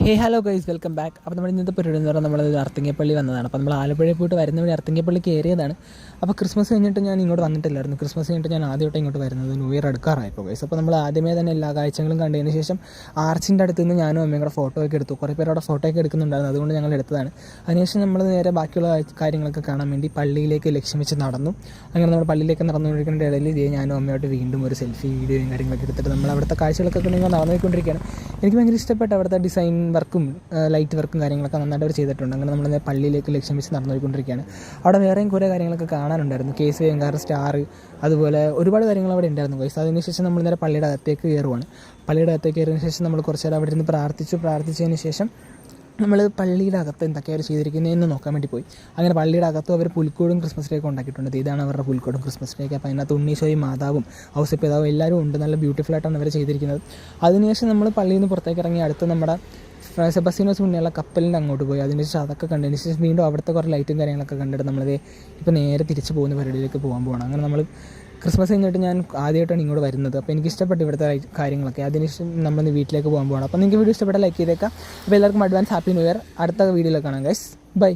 Hello guys, welcome back. അപ്പോൾ നമ്മൾ ഇന്നത്തെ പരിപാടി എന്ന് പറഞ്ഞാൽ നമ്മൾ അർത്തിങ്കപ്പള്ളി വന്നതാണ്. അപ്പോൾ നമ്മൾ ആലപ്പുഴയിൽ പോയിട്ട് വരുന്ന വഴി അർത്തിങ്കപ്പള്ളി കയറിയതാണ്. അപ്പോൾ ക്രിസ്മസ് കഴിഞ്ഞിട്ട് ഞാൻ ഇങ്ങോട്ട് വന്നിട്ടില്ലായിരുന്നു. ക്രിസ്മസ് കഴിഞ്ഞിട്ട് ഞാൻ ആദ്യമായിട്ട് ഇങ്ങോട്ട് വരുന്നത് ന്യൂ ഇയർ അടുക്കാറായപ്പോൾ ഗൈസ്. അപ്പോൾ നമ്മൾ ആദ്യമേ തന്നെ എല്ലാ കാഴ്ചകളും കണ്ടതിന് ശേഷം ആർച്ചിൻ്റെ അടുത്ത് നിന്ന് ഞാനും അമ്മയും കൂടെ ഫോട്ടോ ഒക്കെ എടുത്തു. കുറേ പേര് അവിടെ ഫോട്ടോ ഒക്കെ എടുക്കുന്നുണ്ടായിരുന്നു, അതുകൊണ്ട് ഞങ്ങൾ എടുത്തതാണ്. അതിനുശേഷം നമ്മൾ നേരെ ബാക്കിയുള്ള കാര്യങ്ങളൊക്കെ കാണാൻ വേണ്ടി പള്ളിയിലേക്ക് ലക്ഷ്യം വെച്ച് നടന്നു. അങ്ങനെ നമ്മൾ പള്ളിയിലേക്ക് നടന്നുകൊണ്ടിരിക്കുന്ന ഇടയിൽ ഞാനും അമ്മയോട്ട് വീണ്ടും ഒരു സെൽഫി വീഡിയോയും കാര്യങ്ങളൊക്കെ എടുത്തിട്ട് നമ്മൾ അവിടുത്തെ കാഴ്ചകളൊക്കെ നിങ്ങൾ നടന്നുകൊണ്ടിരിക്കുകയാണ്. എനിക്ക് ഭയങ്കര ഇഷ്ടപ്പെട്ട അവിടുത്തെ ഡിസൈൻ വർക്കും ലൈറ്റ് വർക്കും കാര്യങ്ങളൊക്കെ നന്നായിട്ട് അവർ ചെയ്തിട്ടുണ്ട്. അങ്ങനെ നമ്മൾ പള്ളിയിലേക്ക് ലക്ഷ്യം വെച്ച് നടന്നുകൊണ്ടിരിക്കുകയാണ്. അവിടെ വേറെയും കുറേ കാര്യങ്ങളൊക്കെ കാണാനുണ്ടായിരുന്നു. കേസ് വേങ്കാർ സ്റ്റാർ, അതുപോലെ ഒരുപാട് കാര്യങ്ങൾ അവിടെ ഉണ്ടായിരുന്നു ഗൈസ്. അതിനുശേഷം നമ്മൾ നേരെ പള്ളിയുടെ അകത്തേക്ക് കയറുവാണ്. പള്ളിയുടെ അകത്തേക്ക് കയറിയതിന് ശേഷം നമ്മൾ കുറച്ച് നേരം അവിടെ ഇരുന്ന് പ്രാർത്ഥിച്ചതിന് ശേഷം നമ്മൾ പള്ളിയുടെ അകത്ത് എന്തൊക്കെയാണ് അവർ ചെയ്തിരിക്കുന്നതെന്ന് നോക്കാൻ വേണ്ടി പോയി. അങ്ങനെ പള്ളിയുടെ അകത്തും അവർ പുൽക്കൂടും ക്രിസ്മസ് ഡേക്ക് ഉണ്ടാക്കിയിട്ടുണ്ട്. ഇതാണ് അവരുടെ പുൽക്കൂടും ക്രിസ്മസ് ഡേക്ക്. അപ്പോൾ അതിനകത്ത് ഉണ്ണീശോയും മാതാവും ഔസപിതാവും എല്ലാവരും ഉണ്ട്. നല്ല ബ്യൂട്ടിഫുൾ ആയിട്ടാണ് അവർ ചെയ്തിരിക്കുന്നത്. അതിനുശേഷം നമ്മൾ പള്ളിയിൽ നിന്ന് പുറത്തേക്ക് ഇറങ്ങി അടുത്ത് നമ്മുടെ സെബസ്റ്റിനോസ് മുന്നേയുള്ള കപ്പലിൻ്റെ അങ്ങോട്ട് പോയി. അതിന് ശേഷം അതൊക്കെ കണ്ടതിന് ശേഷം വീണ്ടും അവിടുത്തെ കുറേ ലൈറ്റും കാര്യങ്ങളൊക്കെ കണ്ടിട്ട് നമ്മളത് ഇപ്പോൾ നേരെ തിരിച്ച് പോകുന്ന പരിപാടിയിലേക്ക് പോകാൻ പോകണം. അങ്ങനെ നമ്മൾ ക്രിസ്മസ് കഴിഞ്ഞിട്ട് ഞാൻ ആദ്യമായിട്ടാണ് ഇങ്ങോട്ട് വരുന്നത്. അപ്പോൾ എനിക്ക് ഇഷ്ടപ്പെട്ടു ഇവിടുത്തെ കാര്യങ്ങളൊക്കെ. അതിനുശേഷം നമ്മൾ വീട്ടിലേക്ക് പോകാൻ പോകണം. അപ്പോൾ നിങ്ങൾക്ക് വീഡിയോ ഇഷ്ടപ്പെട്ട ലൈക്ക് ചെയ്തേക്കാം. അപ്പോൾ എല്ലാവർക്കും അഡ്വാൻസ് ഹാപ്പി ന്യൂ ഇയർ. അടുത്ത വീഡിയോയിൽ കാണാം ഗൈസ്. ബൈ.